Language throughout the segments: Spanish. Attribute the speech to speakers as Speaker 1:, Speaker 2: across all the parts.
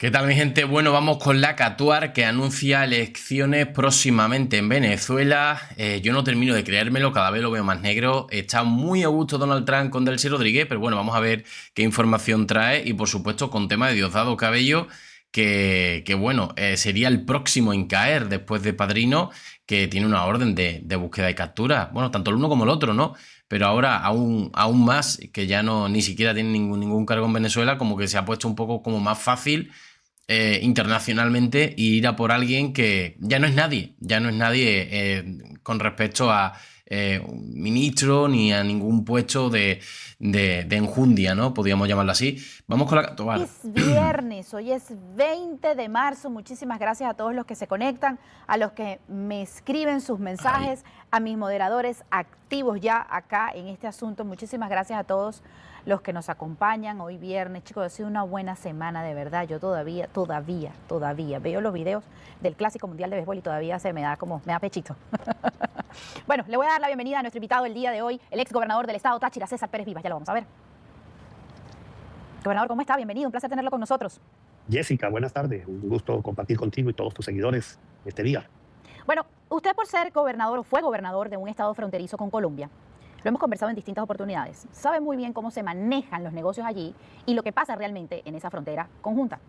Speaker 1: ¿Qué tal, mi gente? Bueno, vamos con la Catuar, que anuncia elecciones próximamente en Venezuela. Yo no termino de creérmelo, cada vez lo veo más negro. Está muy a gusto Donald Trump con Delcy Rodríguez, pero bueno, vamos a ver qué información trae. Y por supuesto, con tema de Diosdado Cabello, que bueno, sería el próximo en caer después de Padrino, que tiene una orden de búsqueda y captura. Bueno, tanto el uno como el otro, ¿no? Pero ahora aún más, que ya no ni siquiera tiene ningún cargo en Venezuela, como que se ha puesto un poco como más fácil internacionalmente, y ir a por alguien que ya no es nadie con respecto a un ministro ni a ningún puesto de enjundia, ¿no? Podríamos llamarlo así. Vamos con la Catuar.
Speaker 2: Es viernes, hoy es 20 de marzo. Muchísimas gracias a todos los que se conectan, a los que me escriben sus mensajes, a mis moderadores activos ya acá en este asunto. Muchísimas gracias a todos los que nos acompañan hoy viernes. Chicos, ha sido una buena semana, de verdad. Yo todavía veo los videos del Clásico Mundial de Béisbol y todavía me da pechito. Bueno, le voy a dar la bienvenida a nuestro invitado del día de hoy, el ex gobernador del estado Táchira, César Pérez Vivas. Ya lo vamos a ver. Gobernador, ¿cómo está? Bienvenido, un placer tenerlo con nosotros.
Speaker 3: Jessica, buenas tardes. Un gusto compartir contigo y todos tus seguidores este día.
Speaker 2: Bueno, usted por ser gobernador o fue gobernador de un estado fronterizo con Colombia, lo hemos conversado en distintas oportunidades, sabe muy bien cómo se manejan los negocios allí y lo que pasa realmente en esa frontera conjunta.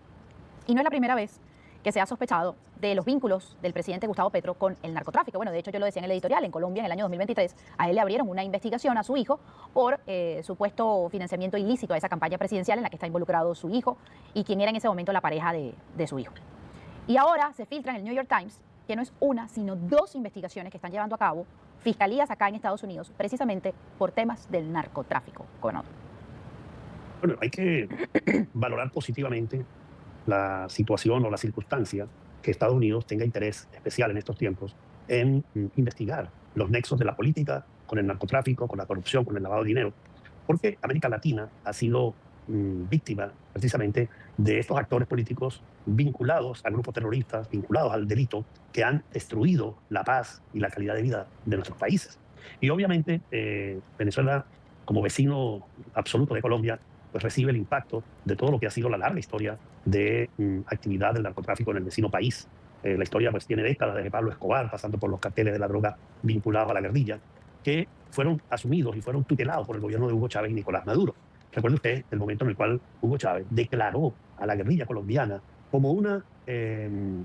Speaker 2: Y no es la primera vez que se ha sospechado de los vínculos del presidente Gustavo Petro con el narcotráfico. Bueno, de hecho yo lo decía en el editorial, en Colombia en el año 2023, a él le abrieron una investigación a su hijo por supuesto financiamiento ilícito a esa campaña presidencial en la que está involucrado su hijo y quien era en ese momento la pareja de su hijo. Y ahora se filtra en el New York Times que no es una, sino dos investigaciones que están llevando a cabo fiscalías acá en Estados Unidos, precisamente por temas del narcotráfico, gobernador.
Speaker 3: Bueno, hay que valorar positivamente la situación o la circunstancia que Estados Unidos tenga interés especial en estos tiempos en investigar los nexos de la política con el narcotráfico, con la corrupción, con el lavado de dinero, porque América Latina ha sido víctima precisamente de estos actores políticos vinculados a grupos terroristas, vinculados al delito, que han destruido la paz y la calidad de vida de nuestros países. Y obviamente Venezuela, como vecino absoluto de Colombia, pues recibe el impacto de todo lo que ha sido la larga historia de actividad del narcotráfico en el vecino país. La historia pues tiene décadas, desde Pablo Escobar, pasando por los carteles de la droga vinculados a la guerrilla, que fueron asumidos y fueron tutelados por el gobierno de Hugo Chávez y Nicolás Maduro. Recuerde usted el momento en el cual Hugo Chávez declaró a la guerrilla colombiana como una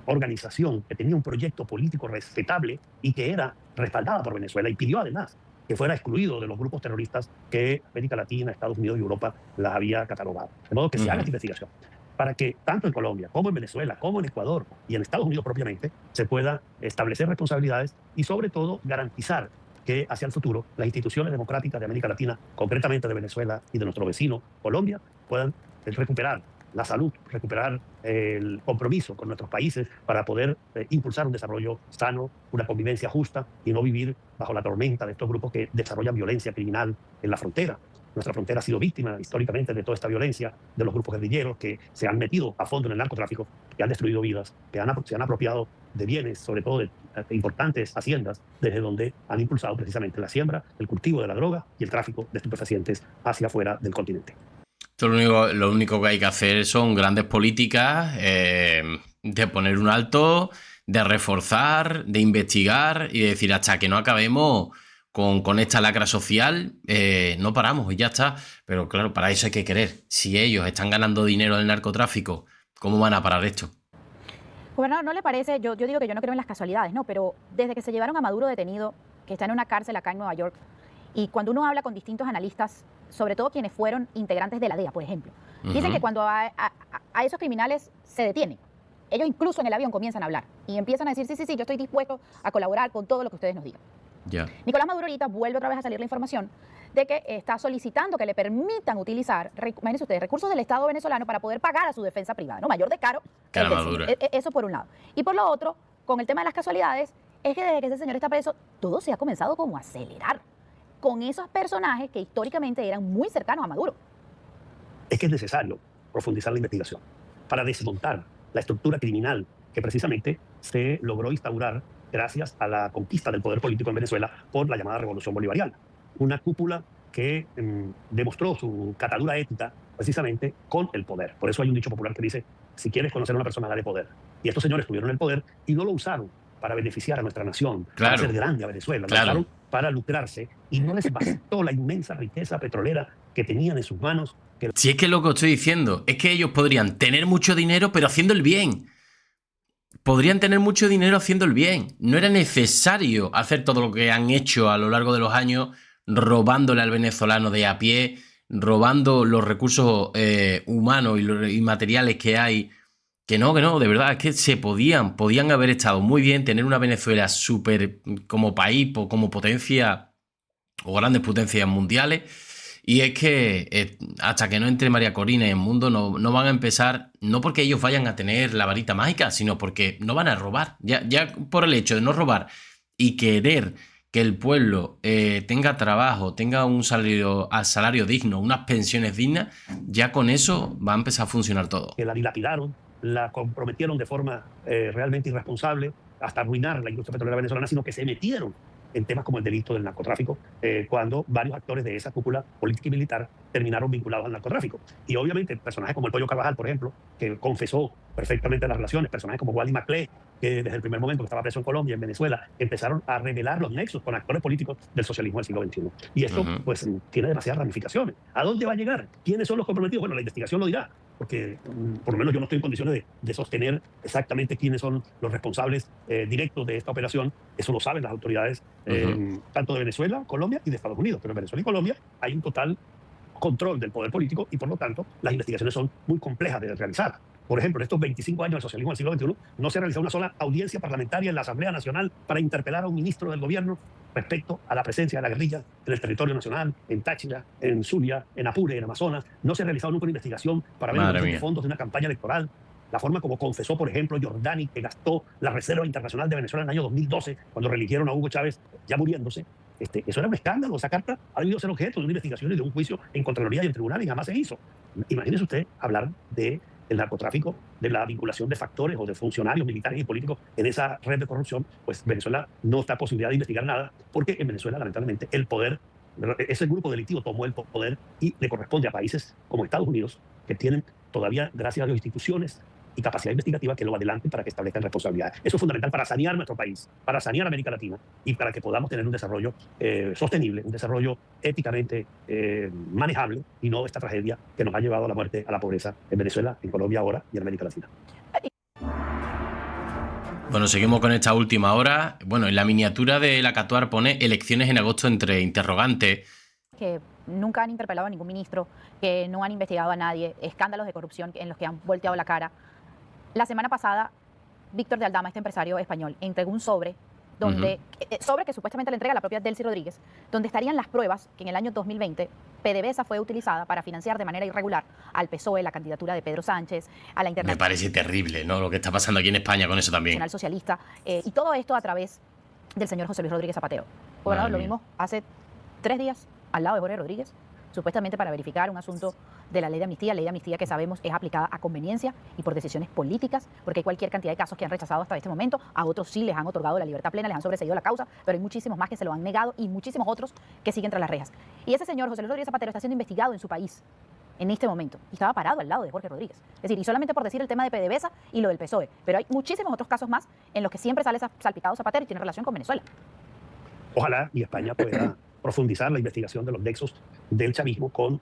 Speaker 3: organización que tenía un proyecto político respetable y que era respaldada por Venezuela, y pidió además que fuera excluido de los grupos terroristas que América Latina, Estados Unidos y Europa las había catalogado. De modo que se haga esta investigación para que tanto en Colombia como en Venezuela, como en Ecuador y en Estados Unidos propiamente, se pueda establecer responsabilidades y sobre todo garantizar que hacia el futuro las instituciones democráticas de América Latina, concretamente de Venezuela y de nuestro vecino Colombia, puedan recuperar la salud, recuperar el compromiso con nuestros países para poder impulsar un desarrollo sano, una convivencia justa y no vivir bajo la tormenta de estos grupos que desarrollan violencia criminal en la frontera. Nuestra frontera ha sido víctima históricamente de toda esta violencia, de los grupos guerrilleros que se han metido a fondo en el narcotráfico, que han destruido vidas, que se han apropiado de bienes, sobre todo de importantes haciendas, desde donde han impulsado precisamente la siembra, el cultivo de la droga y el tráfico de estupefacientes hacia afuera del continente.
Speaker 1: Lo único que hay que hacer son grandes políticas de poner un alto, de reforzar, de investigar y de decir hasta que no acabemos con esta lacra social, no paramos y ya está. Pero claro, para eso hay que querer. Si ellos están ganando dinero del narcotráfico, ¿cómo van a parar esto?
Speaker 2: Gobernador, ¿no le parece? Yo digo que yo no creo en las casualidades, ¿no? Pero desde que se llevaron a Maduro detenido, que está en una cárcel acá en Nueva York, y cuando uno habla con distintos analistas, sobre todo quienes fueron integrantes de la DEA, por ejemplo, dicen que cuando a esos criminales se detienen, ellos incluso en el avión comienzan a hablar y empiezan a decir, sí, yo estoy dispuesto a colaborar con todo lo que ustedes nos digan. Nicolás Maduro ahorita vuelve otra vez a salir la información de que está solicitando que le permitan utilizar, imagínense ustedes, recursos del Estado venezolano para poder pagar a su defensa privada, ¿no? Mayor descaro. Eso por un lado. Y por lo otro, con el tema de las casualidades, es que desde que ese señor está preso, todo se ha comenzado como a acelerar con esos personajes que históricamente eran muy cercanos a Maduro.
Speaker 3: Es que es necesario profundizar la investigación para desmontar la estructura criminal que precisamente se logró instaurar gracias a la conquista del poder político en Venezuela por la llamada Revolución Bolivariana. Una cúpula que demostró su catadura ética precisamente con el poder. Por eso hay un dicho popular que dice si quieres conocer a una persona, dale poder. Y estos señores tuvieron el poder y no lo usaron para beneficiar a nuestra nación, para hacer grande a Venezuela. Lo usaron para lucrarse y no les bastó la inmensa riqueza petrolera que tenían en sus manos.
Speaker 1: Si es que lo que estoy diciendo es que ellos podrían tener mucho dinero, pero haciendo el bien. Podrían tener mucho dinero haciendo el bien. No era necesario hacer todo lo que han hecho a lo largo de los años, robándole al venezolano de a pie, robando los recursos humanos y materiales que hay. Que no, de verdad, es que se podían haber estado muy bien, tener una Venezuela súper como país, como potencia o grandes potencias mundiales. Y es que hasta que no entre María Corina y el mundo no van a empezar, no porque ellos vayan a tener la varita mágica, sino porque no van a robar. Ya por el hecho de no robar y querer que el pueblo tenga trabajo, tenga un salario digno, unas pensiones dignas, ya con eso va a empezar a funcionar todo.
Speaker 3: Que la dilapidaron, la comprometieron de forma realmente irresponsable, hasta arruinar la industria petrolera venezolana, sino que se metieron en temas como el delito del narcotráfico, cuando varios actores de esa cúpula política y militar terminaron vinculados al narcotráfico. Y obviamente personajes como el Pollo Carvajal, por ejemplo, que confesó perfectamente las relaciones, personajes como Wally Maclé, que desde el primer momento que estaba preso en Colombia, en Venezuela, empezaron a revelar los nexos con actores políticos del socialismo del siglo XXI. Y esto pues tiene demasiadas ramificaciones. ¿A dónde va a llegar? ¿Quiénes son los comprometidos? Bueno, la investigación lo dirá, porque por lo menos yo no estoy en condiciones de sostener exactamente quiénes son los responsables directos de esta operación. Eso lo saben las autoridades tanto de Venezuela, Colombia y de Estados Unidos. Pero en Venezuela y Colombia hay un total control del poder político y por lo tanto las investigaciones son muy complejas de realizar. Por ejemplo, en estos 25 años del socialismo del siglo XXI no se ha realizado una sola audiencia parlamentaria en la Asamblea Nacional para interpelar a un ministro del gobierno respecto a la presencia de la guerrilla en el territorio nacional, en Táchira, en Zulia, en Apure, en Amazonas. No se ha realizado nunca una investigación para ver los fondos de una campaña electoral. La forma como confesó, por ejemplo, Giordani, que gastó la Reserva Internacional de Venezuela en el año 2012, cuando reeligieron a Hugo Chávez ya muriéndose. Eso era un escándalo. Esa carta ha debido ser objeto de una investigación y de un juicio en Contraloría y en tribunal y jamás se hizo. Imagínese usted hablar del narcotráfico, de la vinculación de factores o de funcionarios militares y políticos en esa red de corrupción. Pues Venezuela no está en posibilidad de investigar nada porque en Venezuela, lamentablemente, el poder, ese grupo delictivo tomó el poder y le corresponde a países como Estados Unidos, que tienen todavía, gracias a Dios, instituciones y capacidad investigativa que lo adelanten para que establezcan responsabilidades. Eso es fundamental para sanear nuestro país, para sanear América Latina y para que podamos tener un desarrollo sostenible, un desarrollo éticamente manejable y no esta tragedia que nos ha llevado a la muerte, a la pobreza en Venezuela, en Colombia ahora y en América Latina.
Speaker 1: Bueno, seguimos con esta última hora. Bueno, en la miniatura de la Catuar pone elecciones en agosto entre interrogantes.
Speaker 2: Que nunca han interpelado a ningún ministro, que no han investigado a nadie, escándalos de corrupción en los que han volteado la cara. La semana pasada, Víctor de Aldama, este empresario español, entregó un sobre, sobre que supuestamente le entrega la propia Delcy Rodríguez, donde estarían las pruebas que en el año 2020 PDVSA fue utilizada para financiar de manera irregular al PSOE, la candidatura de Pedro Sánchez, a la Internacional.
Speaker 1: Me parece terrible, ¿no? Lo que está pasando aquí en España con eso también.
Speaker 2: Socialista, y todo esto a través del señor José Luis Rodríguez Zapatero. Bueno, lo vimos hace 3 días al lado de Jorge Rodríguez, supuestamente para verificar un asunto de la ley de amnistía que sabemos es aplicada a conveniencia y por decisiones políticas, porque hay cualquier cantidad de casos que han rechazado hasta este momento, a otros sí les han otorgado la libertad plena, les han sobreseído la causa, pero hay muchísimos más que se lo han negado y muchísimos otros que siguen tras las rejas. Y ese señor José Luis Rodríguez Zapatero está siendo investigado en su país en este momento y estaba parado al lado de Jorge Rodríguez. Es decir, y solamente por decir el tema de PDVSA y lo del PSOE, pero hay muchísimos otros casos más en los que siempre sale salpicado Zapatero y tiene relación con Venezuela.
Speaker 3: Ojalá y España pueda profundizar la investigación de los nexos del chavismo con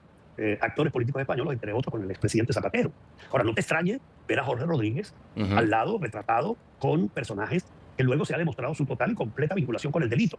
Speaker 3: actores políticos españoles, entre otros con el expresidente Zapatero. Ahora, no te extrañe ver a Jorge Rodríguez al lado, retratado con personajes que luego se ha demostrado su total y completa vinculación con el delito.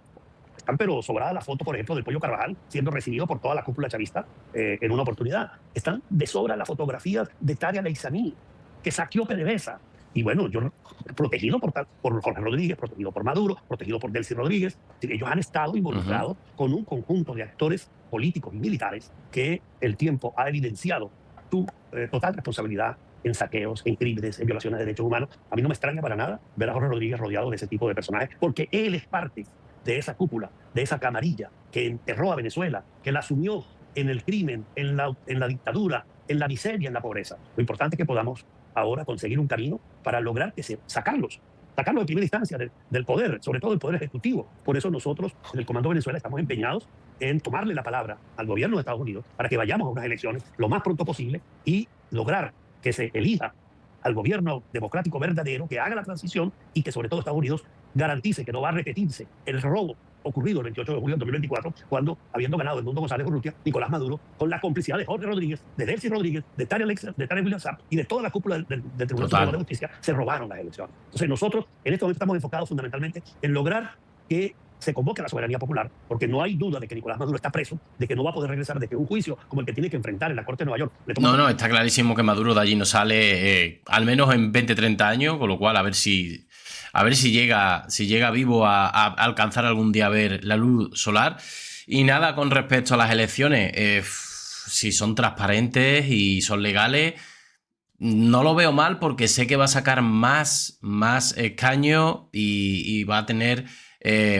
Speaker 3: Están pero sobrada la foto, por ejemplo, del Pollo Carvajal siendo recibido por toda la cúpula chavista en una oportunidad. Están de sobra las fotografías de Taria Leizani, que saqueó PDVSA. Y bueno, yo protegido por Jorge Rodríguez, protegido por Maduro, protegido por Delcy Rodríguez. Ellos han estado involucrados con un conjunto de actores políticos y militares que el tiempo ha evidenciado su total responsabilidad en saqueos, en crímenes, en violaciones de derechos humanos. A mí no me extraña para nada ver a Jorge Rodríguez rodeado de ese tipo de personajes, porque él es parte de esa cúpula, de esa camarilla que enterró a Venezuela, que la asumió en el crimen, en la dictadura, en la miseria, en la pobreza. Lo importante es que podamos ahora conseguir un camino para lograr sacarlos en primera instancia del poder, sobre todo del poder ejecutivo. Por eso nosotros en el Comando Venezuela estamos empeñados en tomarle la palabra al gobierno de Estados Unidos para que vayamos a unas elecciones lo más pronto posible y lograr que se elija al gobierno democrático verdadero que haga la transición y que sobre todo Estados Unidos garantice que no va a repetirse el robo ocurrido el 28 de julio de 2024, cuando, habiendo ganado Edmundo González Urrutia, Nicolás Maduro, con la complicidad de Jorge Rodríguez, de Delcy Rodríguez, de Tarek William Saab y de toda la cúpula del Tribunal Supremo de Justicia, se robaron las elecciones. Entonces nosotros en este momento estamos enfocados fundamentalmente en lograr que se convoque a la soberanía popular, porque no hay duda de que Nicolás Maduro está preso, de que no va a poder regresar, de que un juicio como el que tiene que enfrentar en la Corte de Nueva York...
Speaker 1: No, está clarísimo que Maduro de allí no sale al menos en 20-30 años, con lo cual a ver si llega vivo a alcanzar algún día a ver la luz solar. Y nada, con respecto a las elecciones, si son transparentes y son legales, no lo veo mal porque sé que va a sacar más escaños y va a tener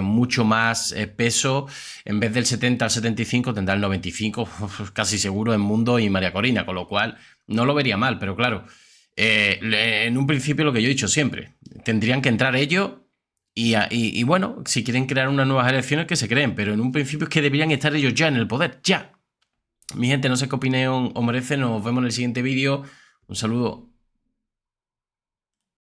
Speaker 1: mucho más peso. En vez del 70 al 75 tendrá el 95, casi seguro, en Mundo y María Corina, con lo cual no lo vería mal, pero claro, en un principio lo que yo he dicho siempre, tendrían que entrar ellos y bueno, si quieren crear unas nuevas elecciones que se creen, pero en un principio es que deberían estar ellos ya en el poder, ya. Mi gente, no sé qué opinión os merece, nos vemos en el siguiente vídeo, un saludo.